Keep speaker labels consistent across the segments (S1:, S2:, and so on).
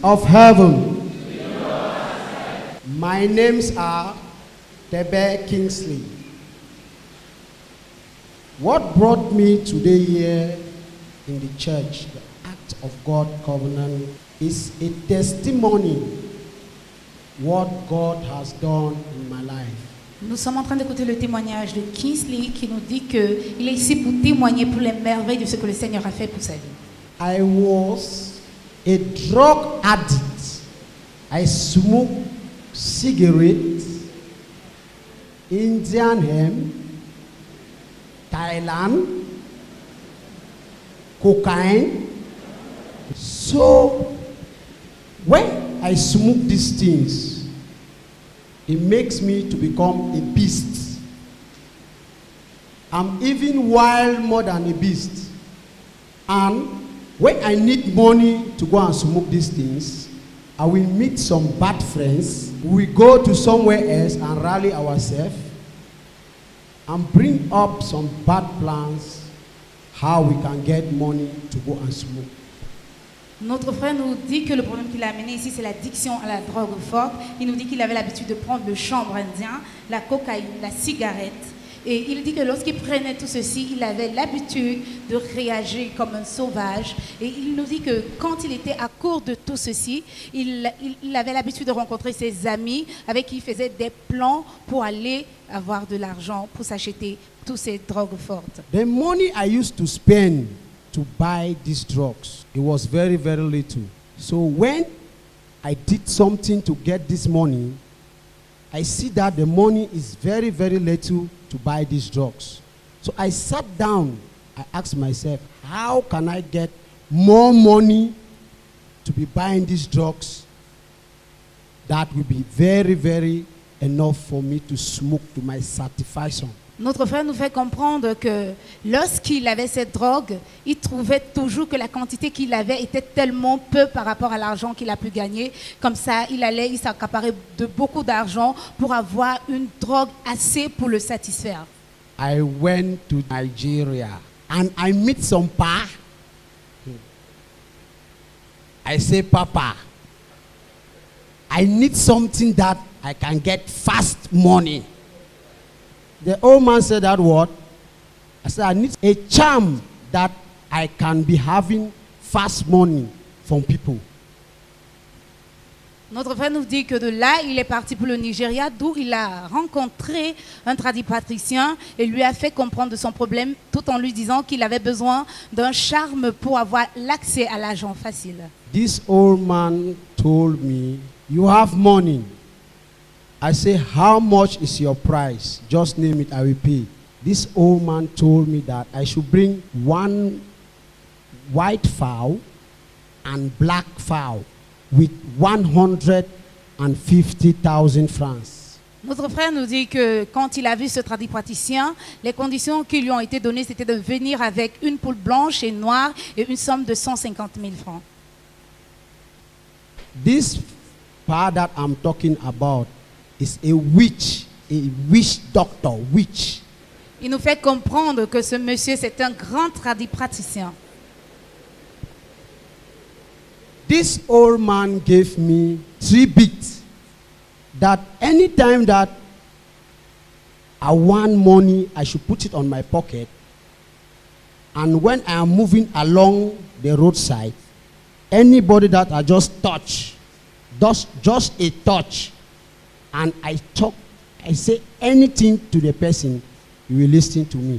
S1: of heaven. My names are Tebe Kingsley. What brought me today here in the church, the Act of God Covenant, is a testimony what God has done in my life.
S2: Nous sommes en train d'écouter le témoignage de Kingsley qui nous dit qu'il est ici pour témoigner pour les merveilles de ce que le Seigneur a fait pour sa vie.
S1: I was a drug addict. I smoked cigarettes, Indian hemp, Thailand, cocaine. So when I smoke these things, it makes me to become a beast. I'm even wild more than a beast. And when I need money to go and smoke these things, I will meet some bad friends. We go to somewhere else and rally ourselves and bring up some bad plans how we can get money to go and smoke.
S2: Notre frère nous dit que le problème qu'il a amené ici, c'est l'addiction à la drogue forte. Il nous dit qu'il avait l'habitude de prendre le chanvre indien, la cocaïne, la cigarette. Et il dit que lorsqu'il prenait tout ceci, il avait l'habitude de réagir comme un sauvage. Et il nous dit que quand il était à court de tout ceci, il avait l'habitude de rencontrer ses amis avec qui il faisait des plans pour aller avoir de l'argent, pour s'acheter toutes ces drogues fortes.
S1: The money I used to spend to buy these drugs, it was very, very little. So when I did something to get this money, I see that the money is very, very little to buy these drugs. So I sat down, I asked myself, how can I get more money to be buying these drugs that will be very, very enough for me to smoke to my satisfaction?
S2: Notre frère nous fait comprendre que lorsqu'il avait cette drogue, il trouvait toujours que la quantité qu'il avait était tellement peu par rapport à l'argent qu'il a pu gagner. Comme ça, il s'accaparait de beaucoup d'argent pour avoir une drogue assez pour le satisfaire.
S1: I went to Nigeria and I meet some pa. I say, Papa, I need something that I can get fast money. The old man said that word. I said, I need a charm that I can be having fast money from people.
S2: Notre frère nous dit que de là, il est parti pour le Nigeria, d'où il a rencontré un tradipraticien et lui a fait comprendre de son problème, tout en lui disant qu'il avait besoin d'un charme pour avoir l'accès à l'argent facile.
S1: This old man told me, you have money. I say, how much is your price? Just name it, I will pay. This old man told me that I should bring one white fowl and black fowl with 150,000 francs.
S2: Notre frère nous dit que quand il a vu ce tradipraticien, les conditions qui lui ont été données, c'était de venir avec une poule blanche et noire et une somme de 150 000 francs.
S1: This part that I'm talking about is a witch doctor, witch.
S2: Il nous fait comprendre que ce monsieur, c'est un grand tradipraticien.
S1: This old man gave me 3 bits that anytime that I want money, I should put it on my pocket. And when I am moving along the roadside, anybody that I just touch, just a touch, and I talk, I say anything to the person, he will listen to me.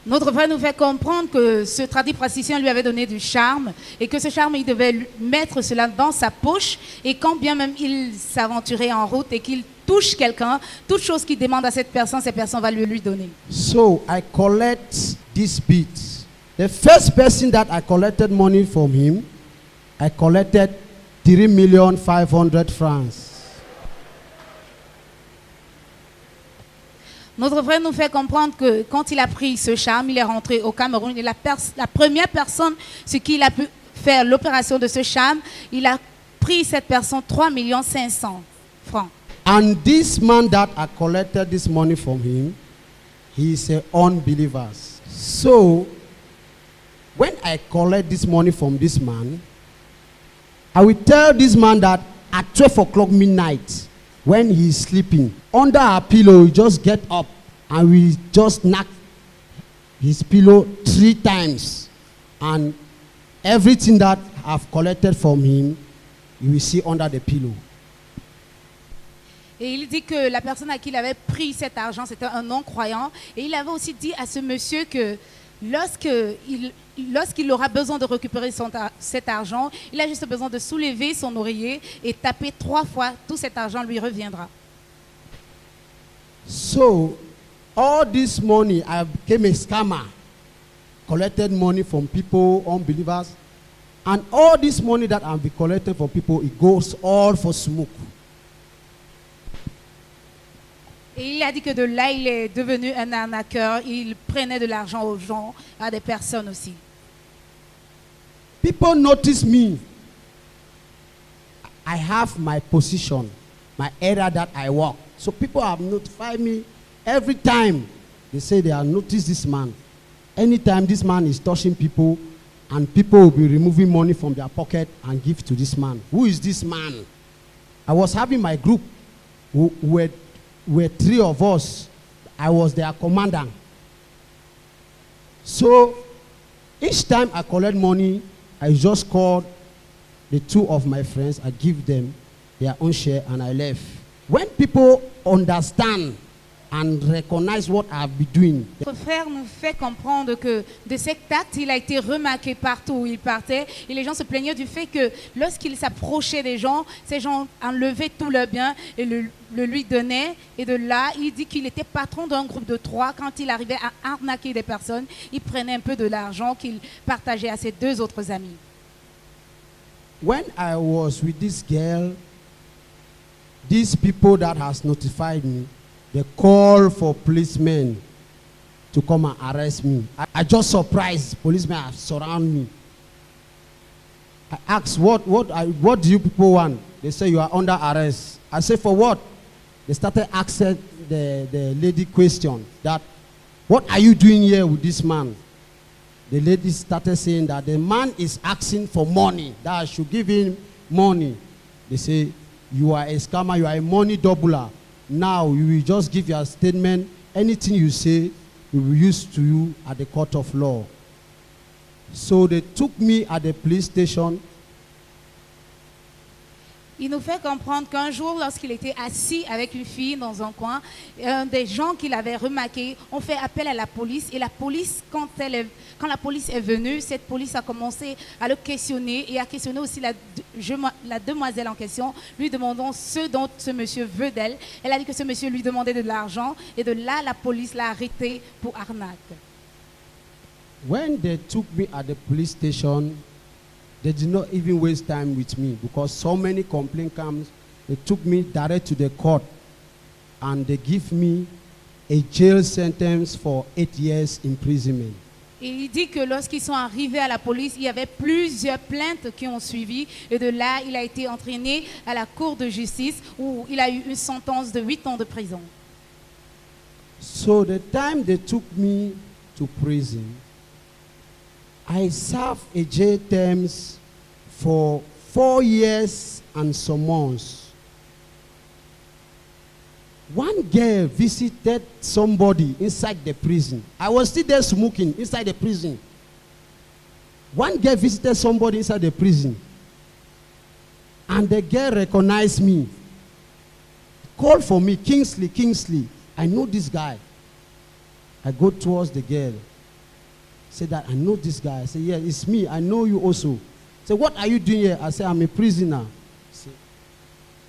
S2: Notre frère nous fait comprendre que ce tradipraticien lui avait donné du charme et que ce charme, il devait mettre cela dans sa poche et quand bien même il s'aventurait en route et qu'il touche quelqu'un, toute chose qu'il demande à cette personne va lui donner.
S1: So I collect these beats. The first person that I collected money from him, I collected 3,500,000 francs.
S2: Notre frère nous fait comprendre que quand il a pris ce charme, il est rentré au Cameroun et la première personne sur qui il a pu faire l'opération de ce charme, il a pris cette personne 3,5 millions francs.
S1: And this man that I collected this money from him, he is an unbeliever. So when I collect this money from this man, I will tell this man that at 12 o'clock midnight, when he is sleeping, under our pillow, we just get up and we just knock his pillow 3 times. And everything that I've collected from him, you will see under the pillow.
S2: Et il dit que la personne à qui il avait pris cet argent, c'était un non-croyant. Et il avait aussi dit à ce monsieur que lorsqu'il aura besoin de récupérer cet argent, il a juste besoin de soulever son oreiller et taper 3 fois, tout cet argent lui reviendra.
S1: So, all this money, I became a scammer, collected money from people, unbelievers, and all this money that I've been collecting from people, it goes all for smoke.
S2: Et il a dit que de là, il est devenu un arnaqueur. Il prenait de l'argent aux gens, à des personnes aussi.
S1: People notice me. I have my position, my area that I work. So people have notified me every time. They say they have noticed this man. Anytime this man is touching people, and people will be removing money from their pocket and give to this man. Who is this man? I was having my group who were 3 of us. I was their commander. So each time I collect money, I just call the 2 of my friends. I give them their own share and I left. When people understand and recognize what I've been doing.
S2: Notre frère nous fait comprendre que de cet acte, il a été remarqué partout où il partait. Et les gens se plaignaient du fait que lorsqu'il s'approchait des gens, ces gens enlevaient tout leur bien et le lui donnaient. Et de là, il dit qu'il était patron d'un groupe de 3. Quand il arrivait à arnaquer des personnes, il prenait un peu de l'argent qu'il partageait à ses 2 autres amis.
S1: When I was with this girl, these people that has notified me, they call for policemen to come and arrest me. I just surprised. Policemen have surrounded me. I asked, what do you people want? They say you are under arrest. I say, for what? They started asking the lady question that, what are you doing here with this man? The lady started saying that the man is asking for money, that I should give him money. They say, you are a scammer, you are a money doubler. Now you will just give your statement. Anything you say, we will use to you at the court of law. So they took me at the police station.
S2: Il nous fait comprendre qu'un jour, lorsqu'il était assis avec une fille dans un coin, un des gens qu'il avait remarqué ont fait appel à la police. Et la police, quand la police est venue, cette police a commencé à le questionner et à questionner aussi la demoiselle en question, lui demandant ce dont ce monsieur veut d'elle. Elle a dit que ce monsieur lui demandait de l'argent et de là, la police l'a arrêté pour arnaque.
S1: When they took me at the police station, they did not even waste time with me because so many complaints comes. They took me direct to the court and they give me a jail sentence for 8 years imprisonment.
S2: Et il dit que lorsqu'ils sont arrivés à la police, il y avait plusieurs plaintes qui ont suivi. Et de là, il a été entraîné à la cour de justice où il a eu une sentence de 8 ans de prison.
S1: So the time they took me to prison, I served a jail terms for 4 years and some months. One girl visited somebody inside the prison. I was still there smoking inside the prison. One girl visited somebody inside the prison. And the girl recognized me. Called for me, Kingsley, Kingsley. I know this guy. I go towards the girl. Say that I know this guy. I say, yeah, it's me. I know you also. Say, what are you doing here? I say, I'm a prisoner. Say,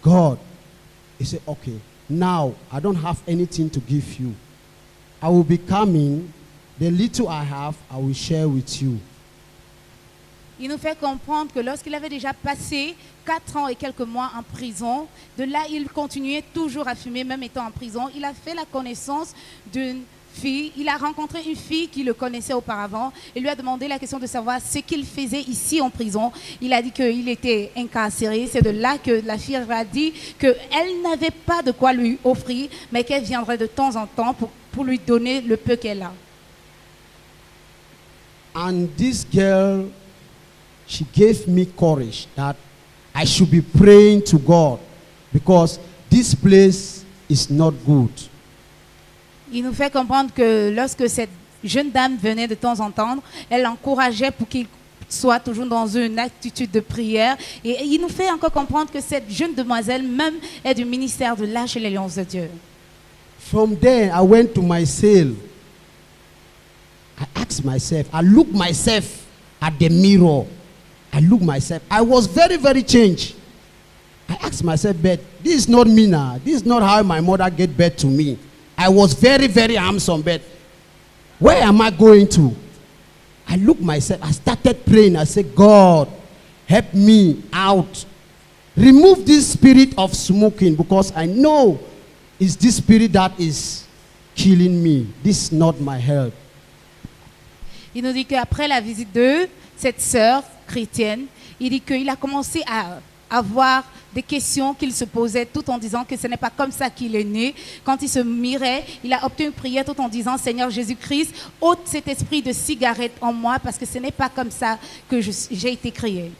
S1: God. He said, okay, now I don't have anything to give you. I will be coming. The little I have, I will share with you.
S2: Il nous fait comprendre que lorsqu'il avait déjà passé 4 ans et quelques mois en prison, de là, il continuait toujours à fumer, même étant en prison. Il a fait la connaissance d'une fille. Il a rencontré une fille qui le connaissait auparavant et lui a demandé la question de savoir ce qu'il faisait ici en prison. Il a dit qu'il était incarcéré. C'est de là que la fille a dit qu'elle n'avait pas de quoi lui offrir, mais qu'elle viendrait de temps en temps pour lui donner le peu qu'elle a.
S1: And this girl, she gave me courage that I should be praying to God because this place is not good.
S2: Il nous fait comprendre que lorsque cette jeune dame venait de temps en temps, elle l'encourageait pour qu'il soit toujours dans une attitude de prière. Et il nous fait encore comprendre que cette jeune demoiselle même est du ministère de l'Arche et l'Alliance de Dieu.
S1: From there, I went to my cell. I asked myself, I looked myself at the mirror. I looked myself. I was very, very changed. I asked myself, but this is not me now. This is not how my mother gave birth to me. I was very, very handsome, but where am I going to? I looked myself. I started praying. I said, God, help me out. Remove this spirit of smoking because I know it's this spirit that is killing me. This is not my health.
S2: Il nous dit qu'après la visite de cette sœur chrétienne, il dit qu'il a commencé à avoir des questions qu'il se posait tout en disant que ce n'est pas comme ça qu'il est né. Quand il se mirait, il a obtenu une prière tout en disant, Seigneur Jésus-Christ, ôte cet esprit de cigarette en moi parce que ce n'est pas comme ça que j'ai été créé.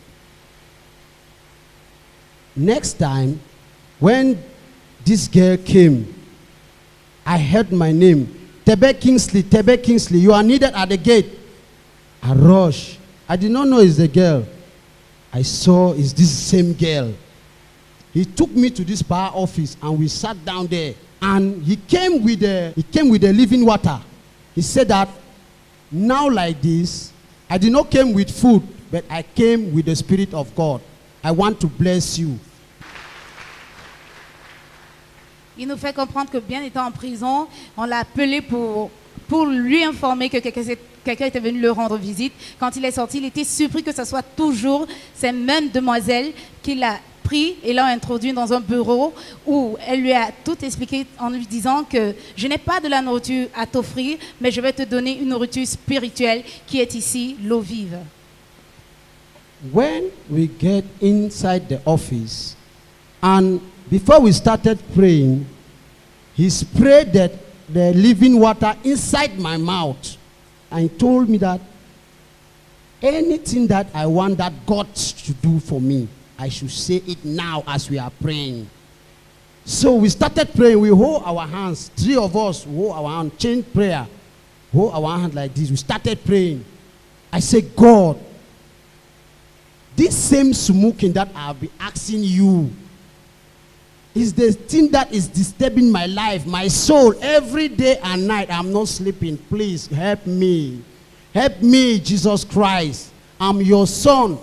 S1: Next time, when this girl came, I heard my name, Tebe Kingsley, you are needed at the gate. I rushed. I did not know it's the girl. I saw it's this same girl. He took me to this power office and we sat down there. And he came with the living water. He said that now like this, I did not come with food, but I came with the Spirit of God. I want to bless you.
S2: Il nous fait comprendre que bien étant en prison, on l'a appelé pour lui informer que quelqu'un était venu le rendre visite. Quand il est sorti, il était surpris que ce soit toujours ces mêmes demoiselles qu'il a pris et l'a introduit dans un bureau où elle lui a tout expliqué en lui disant que je n'ai pas de la nourriture à t'offrir, mais je vais te donner une nourriture spirituelle qui est ici, l'eau vive.
S1: When we get inside the office and before we started praying, he sprayed the living water inside my mouth and told me that anything that I want that God should do for me, I should say it now as we are praying. So we started praying. We hold our hands. 3 of us hold our hands, change prayer. Hold our hands like this. We started praying. I said, God, this same smoking that I'll be asking you is the thing that is disturbing my life, my soul, every day and night. I'm not sleeping. Please help me. Help me, Jesus Christ. I'm your son.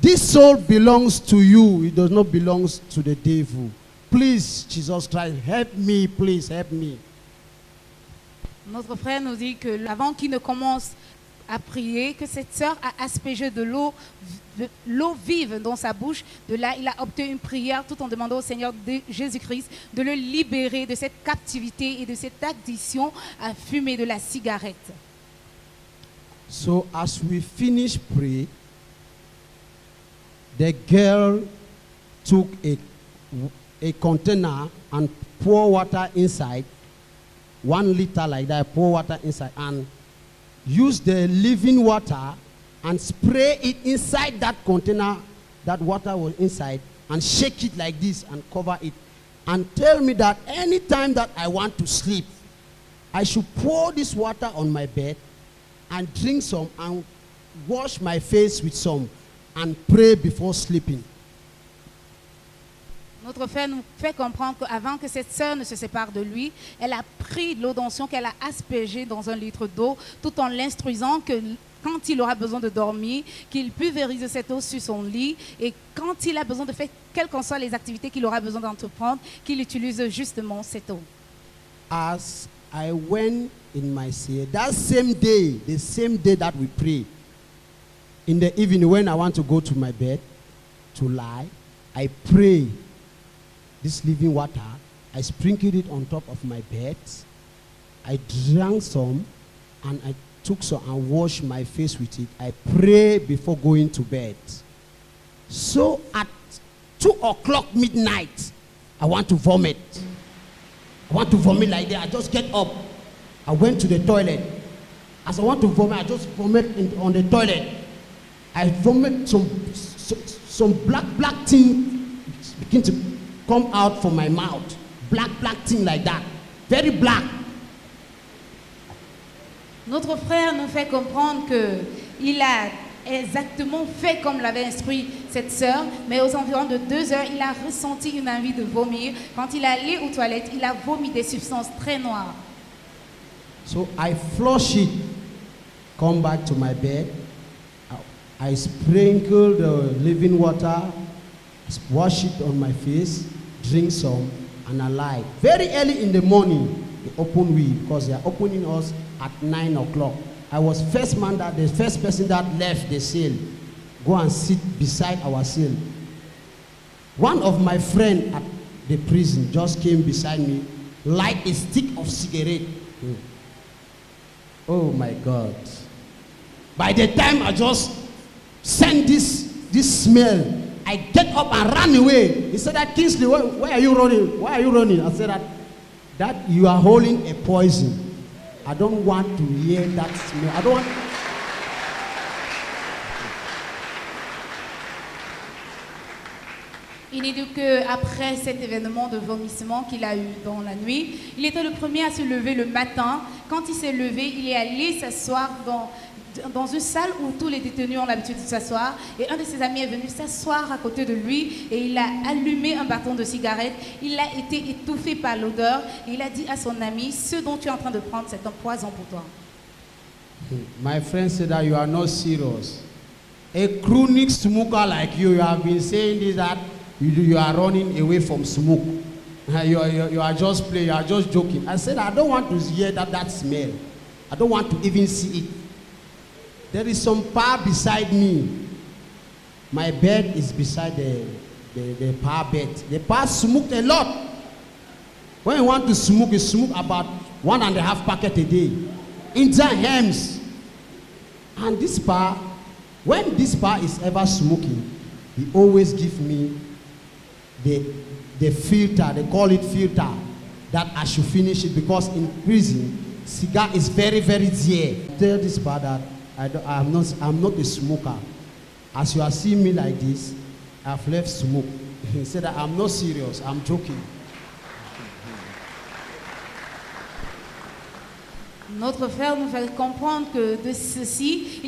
S1: This soul belongs to you. It does not belong to the devil. Please, Jesus Christ, help me. Please help me.
S2: Notre frère nous dit que avant qu'il ne commence à prier, que cette sœur a aspergé de l'eau vive dans sa bouche. De là, il a obtenu une prière tout en demandant au Seigneur de Jésus-Christ de le libérer de cette captivité et de cette addiction à fumer de la cigarette.
S1: So as we finish praying, the girl took a container and pour water inside, 1 liter like that, pour water inside, and use the living water and spray it inside that container, that water was inside, and shake it like this and cover it. And tell me that anytime that I want to sleep, I should pour this water on my bed and drink some and wash my face with some and pray before sleeping.
S2: Notre frère nous fait comprendre qu'avant que cette sœur ne se sépare de lui, elle a pris l'eau d'onction qu'elle a aspergée dans 1 litre d'eau, tout en l'instruisant que quand il aura besoin de dormir, qu'il pulvérise cette eau sur son lit, et quand il a besoin de faire quelles qu'en soient les activités qu'il aura besoin d'entreprendre, qu'il utilise justement cette eau.
S1: As I went in my cell, that same day, the same day that we pray, in the evening when I want to go to my bed to lie, I pray this living water, I sprinkled it on top of my bed, I drank some, and I took some and washed my face with it. I pray before going to bed. So at 2 o'clock midnight, I want to vomit. I want to vomit like that. I just get up. I went to the toilet. As I want to vomit, I just vomit on the toilet. I vomit some black thing begin to come out from my mouth. Black thing like that. Very black.
S2: Notre frère nous fait comprendre que il a exactement fait comme l'avait instruit cette sœur, mais aux environs de 2 heures, il a ressenti une envie de vomir. Quand il est allé aux toilettes, il a vomi des substances très noires.
S1: So I flush it, come back to my bed. I sprinkle the living water, wash it on my face, drink some, and I lie. Very early in the morning, they open we, because they are opening us at 9 o'clock. I was the first person that left the cell, go and sit beside our cell. One of my friends at the prison just came beside me, light a stick of cigarette. Oh my God. By the time I just sent this smell, I get up and ran away. He said that, Kingsley, why are you running? Why are you running? I said that you are holding a poison. I don't want to hear that smell. I don't want.
S2: Il est dit qu'après cet événement de vomissement qu'il a eu dans la nuit, il était le premier à se lever le matin. Quand il s'est levé, il est allé s'asseoir dans une salle où tous les détenus ont l'habitude de s'asseoir. Et un de ses amis est venu s'asseoir à côté de lui et il a allumé un bâton de cigarette. Il a été étouffé par l'odeur. Et il a dit à son ami, ce dont tu es en train de prendre, c'est un poison pour toi.
S1: My friend said that you are not serious. A chronic smoker like you have been saying this, that you are running away from smoke. You are just playing, you are just joking. I said, I don't want to hear that smell. I don't want to even see it. There is some power beside me. My bed is beside the power bed. The power smoked a lot. When you want to smoke, you smoke about 1.5 packets a day. Indian hams. And this power, when this power is ever smoking, he always give me the filter, they call it filter, that I should finish it, because in prison, cigar is very, very dear. Tell this power that I'm not a smoker. As you are seeing me like this, I've left smoke. He said that I'm not serious, I'm joking.
S2: Notre frère nous fait comprendre que de ceci,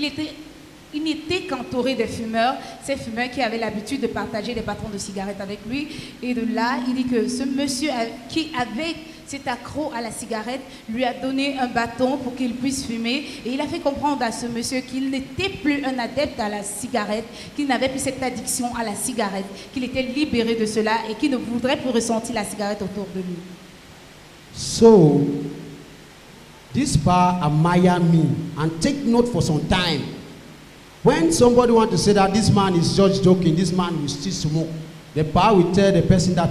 S2: il n'était qu'entouré de fumeurs, ces fumeurs qui avaient l'habitude de partager des patrons de cigarettes avec lui. Et de là, il dit que ce monsieur qui avait cet accro à la cigarette lui a donné un bâton pour qu'il puisse fumer. Et il a fait comprendre à ce monsieur qu'il n'était plus un adepte à la cigarette, qu'il n'avait plus cette addiction à la cigarette, qu'il était libéré de cela et qu'il ne voudrait plus ressentir la cigarette autour de lui.
S1: So, this power admire me, and take note for some time. When somebody wants to say that this man is just joking, this man will still smoke, the power will tell the person that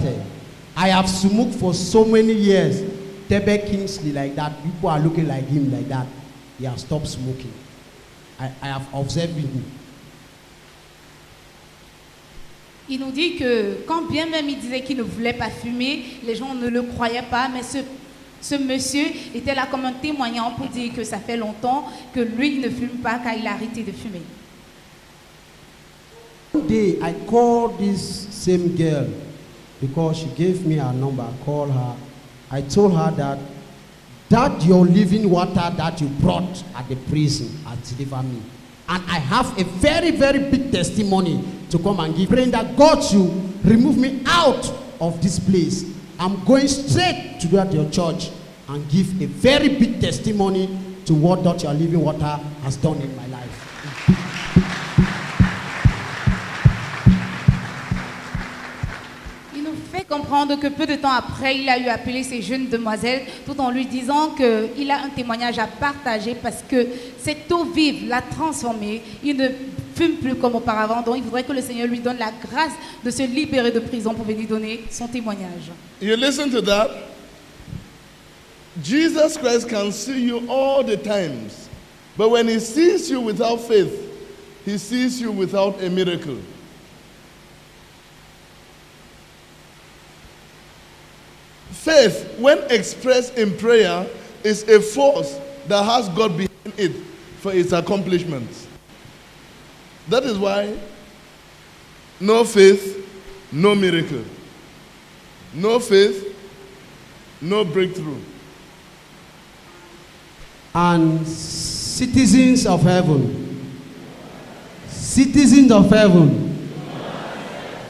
S1: I have smoked for so many years. Tebe Kingsley like that, people are looking like him like that. He has stopped smoking. I have observed him.
S2: Il nous dit que quand bien même il disait qu'il ne voulait pas fumer, les gens ne le croyaient pas, mais ce monsieur était là comme un témoignant pour dire que ça fait longtemps que lui il ne fume pas, car il a arrêté de fumer.
S1: One day I called this same girl because she gave me her number. I called her. I told her that your living water that you brought at the prison has delivered me. And I have a very, very big testimony to come and give. Praying that God should remove me out of this place. I'm going straight to your church and give a very big testimony to what that your living water has done in my life.
S2: Il nous fait comprendre que peu de temps après, il a eu appelé ces jeunes demoiselles tout en lui disant qu'il a un témoignage à partager parce que cette eau vive l'a transformé. Il ne fume plus comme auparavant, donc il voudrait que le Seigneur lui donne la grâce de se libérer de prison pour venir donner son témoignage.
S3: You listen to that? Jesus Christ can see you all the times, but when he sees you without faith, he sees you without a miracle. Faith, when expressed in prayer, is a force that has God behind it for its accomplishments. That is why no faith, no miracle. No faith, no breakthrough.
S1: And citizens of heaven, citizens of heaven,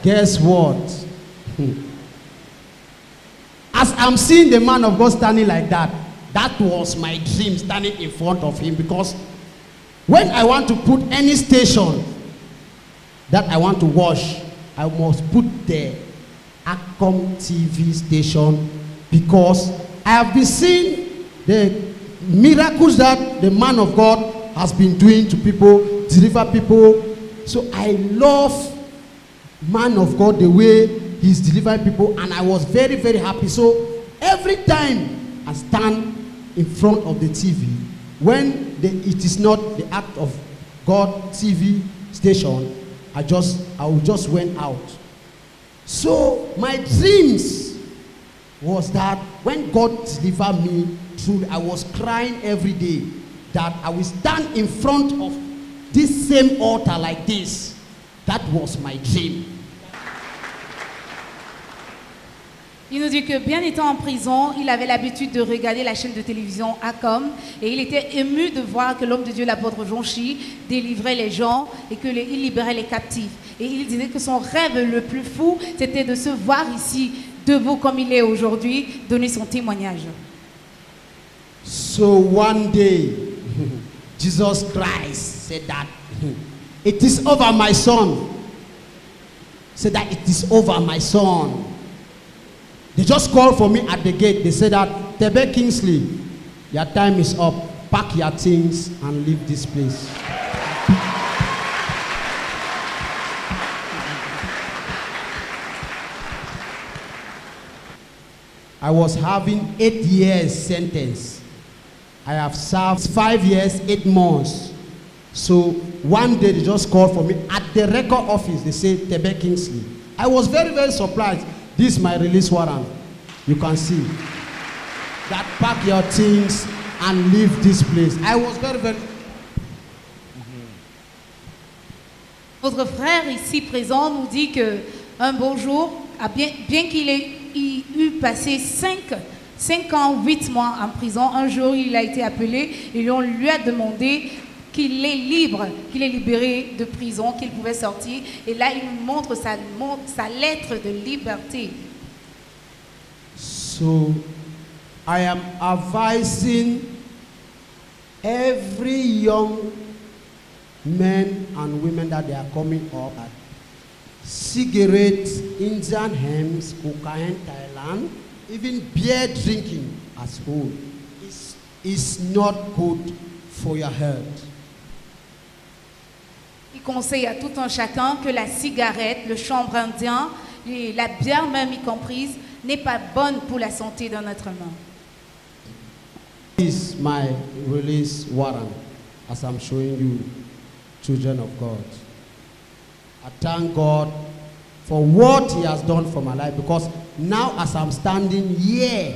S1: guess what? As I'm seeing the man of God standing like that, that was my dream, standing in front of him. Because when I want to put any station that I want to watch, I must put the Acom TV station, because I have been seeing the miracles that the man of God has been doing to people, deliver people. So I love man of God the way he's delivering people, and I was very, very happy. So every time I stand in front of the TV, when it is not the Act of God TV station, I will just went out. So my dreams was that when God delivered me, truly I was crying every day that I will stand in front of this same altar like this. That was my dream.
S2: Il nous dit que bien étant en prison, il avait l'habitude de regarder la chaîne de télévision Acom et il était ému de voir que l'homme de Dieu, l'apôtre Jonchi, délivrait les gens et qu'il libérait les captifs. Et il disait que son rêve le plus fou, c'était de se voir ici, debout comme il est aujourd'hui, donner son témoignage.
S1: So one day, Jesus Christ said that, it is over my son. Said that it is over my son. They just called for me at the gate. They said that, Tebe Kingsley, your time is up. Pack your things and leave this place. I was having 8 years sentence. I have served 5 years, 8 months. So one day they just called for me at the record office. They said, Tebe Kingsley. I was very, very surprised. This is my release warrant. You can see that, pack your things and leave this place. I was very, very...
S2: Notre frère ici présent nous dit que un beau jour, bien qu'il ait eu passé 5 ans, 8 mois en prison, un jour il a été appelé et on lui a demandé qu'il est libre, qu'il est libéré de prison, qu'il pouvait sortir. Et là, il nous montre sa lettre de liberté.
S1: So, I am advising every young men and women that they are coming up at cigarettes, Indian hymns, cocaine, Thailand, even beer drinking as whole is not good for your health.
S2: Il conseille à tout un chacun que la cigarette, le chanvre indien, et la bière même y comprise, n'est pas bonne pour la santé d'un être humain.
S1: This is my release warrant, as I'm showing you, children of God. I thank God for what He has done for my life, because now as I'm standing here,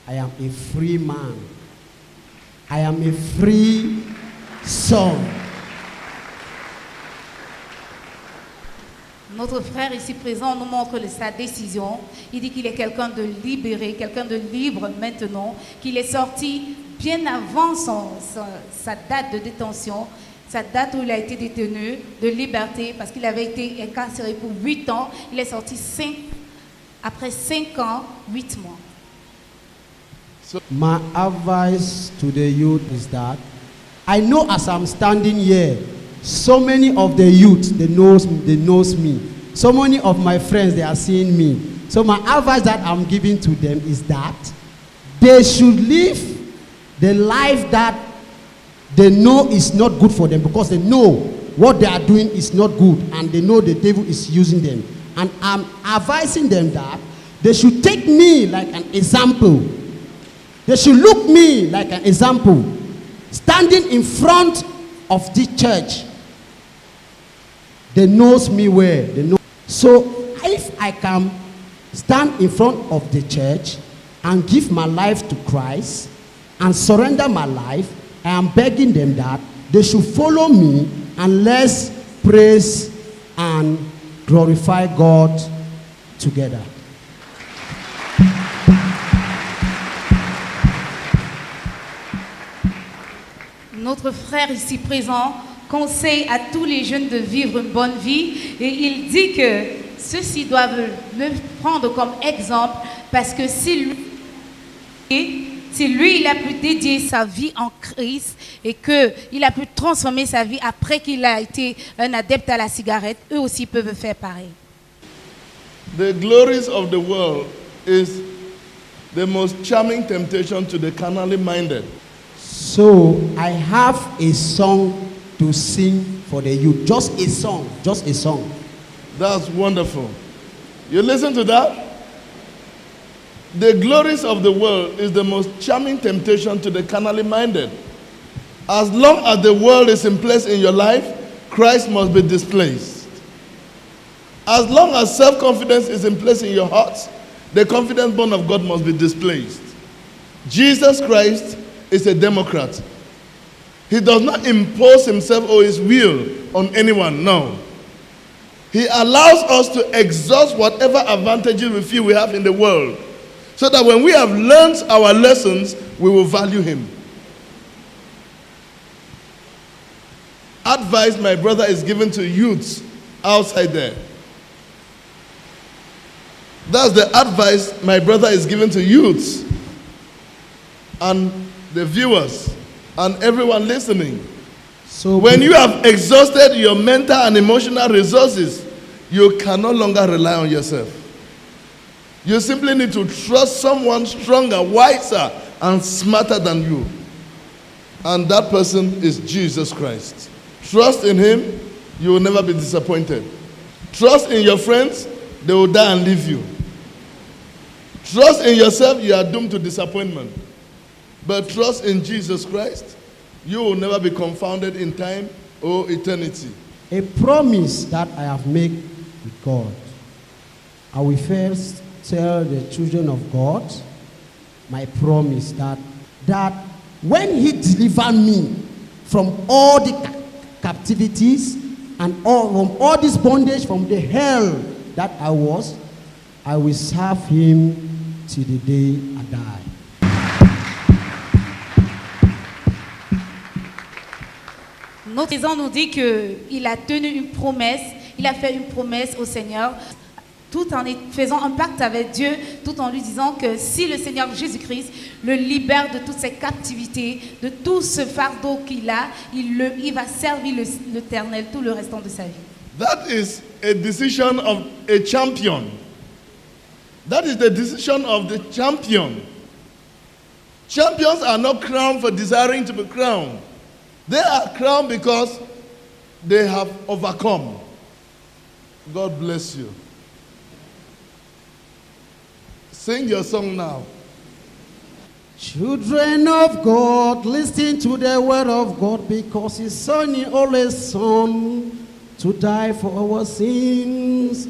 S1: I am a free man. I am a free son.
S2: Notre frère ici présent nous montre sa décision. Il dit qu'il est quelqu'un de libéré, quelqu'un de libre maintenant, qu'il est sorti bien avant sa date de détention, sa date où il a été détenu, de liberté, parce qu'il avait été incarcéré pour 8 ans. Il est sorti après 5 ans, 8 mois.
S1: My advice to the youth is that I know as I'm standing here, so many of the youth, they knows me. So many of my friends, they are seeing me. So my advice that I'm giving to them is that they should live the life that they know is not good for them, because they know what they are doing is not good and they know the devil is using them. And I'm advising them that they should take me like an example. They should look me like an example, standing in front of the church. They knows me well. They know. So if I can stand in front of the church and give my life to Christ and surrender my life, I am begging them that they should follow me and let's praise and and glorify God together.
S2: Notre frère ici présent conseille à tous les jeunes de vivre une bonne vie et il dit que ceux-ci doivent le prendre comme exemple parce que si lui il a pu dédier sa vie en Christ et qu'il a pu transformer sa vie après qu'il a été un adepte à la cigarette, eux aussi peuvent faire pareil.
S3: The glories of the world is the most charming temptation to the carnally minded.
S1: So I have a song to sing for the youth. Just a song. Just a song.
S3: That's wonderful. You listen to that? The glories of the world is the most charming temptation to the carnally minded. As long as the world is in place in your life, Christ must be displaced. As long as self-confidence is in place in your heart, the confidence born of God must be displaced. Jesus Christ is a democrat. He does not impose himself or his will on anyone, no. He allows us to exhaust whatever advantages we feel we have in the world, so that when we have learned our lessons, we will value him. Advice my brother is given to youths outside there. That's the advice my brother is given to youths and the viewers and everyone listening.
S1: So
S3: when you have exhausted your mental and emotional resources, you can no longer rely on yourself. You simply need to trust someone stronger, wiser, and smarter than you. And that person is Jesus Christ. Trust in him, you will never be disappointed. Trust in your friends, they will die and leave you. Trust in yourself, you are doomed to disappointment. But trust in Jesus Christ, you will never be confounded in time or eternity.
S1: A promise that I have made with God. I will first tell the children of God my promise that when he deliver me from all the captivities and from all this bondage, from the hell that I was, I will serve him till the day I die.
S2: Notre président nous dit qu'il a tenu une promesse, il a fait une promesse au Seigneur, tout en faisant un pacte avec Dieu, tout en lui disant que si le Seigneur Jésus-Christ le libère de toutes ses captivités, de tout ce fardeau qu'il a, il va servir l'Éternel tout le restant de sa vie.
S3: That is a decision of a champion. That is the decision of the champion. Champions are not crowned for desiring to be crowned. They are crowned because they have overcome. God bless you. Sing your song now.
S1: Children of God, listen to the word of God, because his son, his only son, to die for our sins.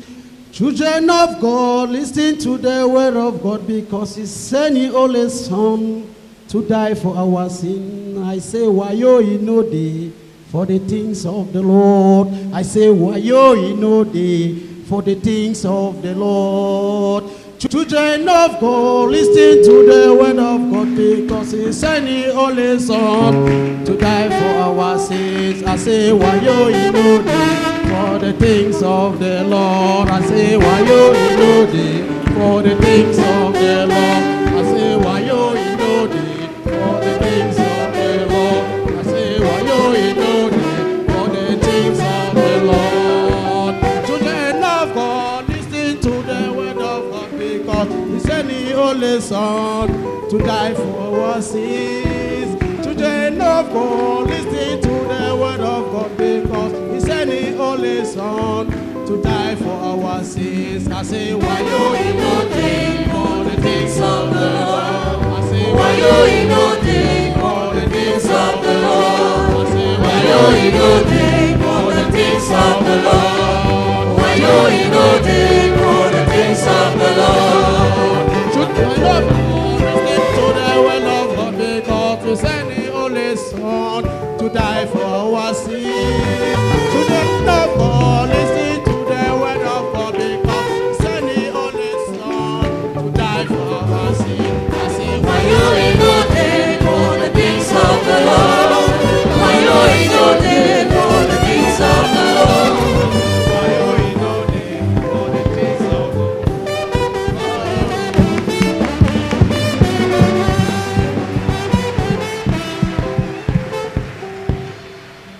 S1: Children of God, listen to the word of God, because his son, his only son, to die for our sin. I say, why you know thee for the things of the Lord? I say, why you know thee for the things of the Lord? Children of God, listen to the word of God, because he sent his only son to die for our sins. I say, why you know thee for the things of the Lord? I say, why you know thee for the things of the Lord? I say, why you know thee for the things of the Lord? I say, why you know thee for the things of the Lord? Children of God, listen to the word of God, because he sent his only son to die for our sins. Children of God, listen to the word of God, because he sent his only son to die for our sins. I say, why you know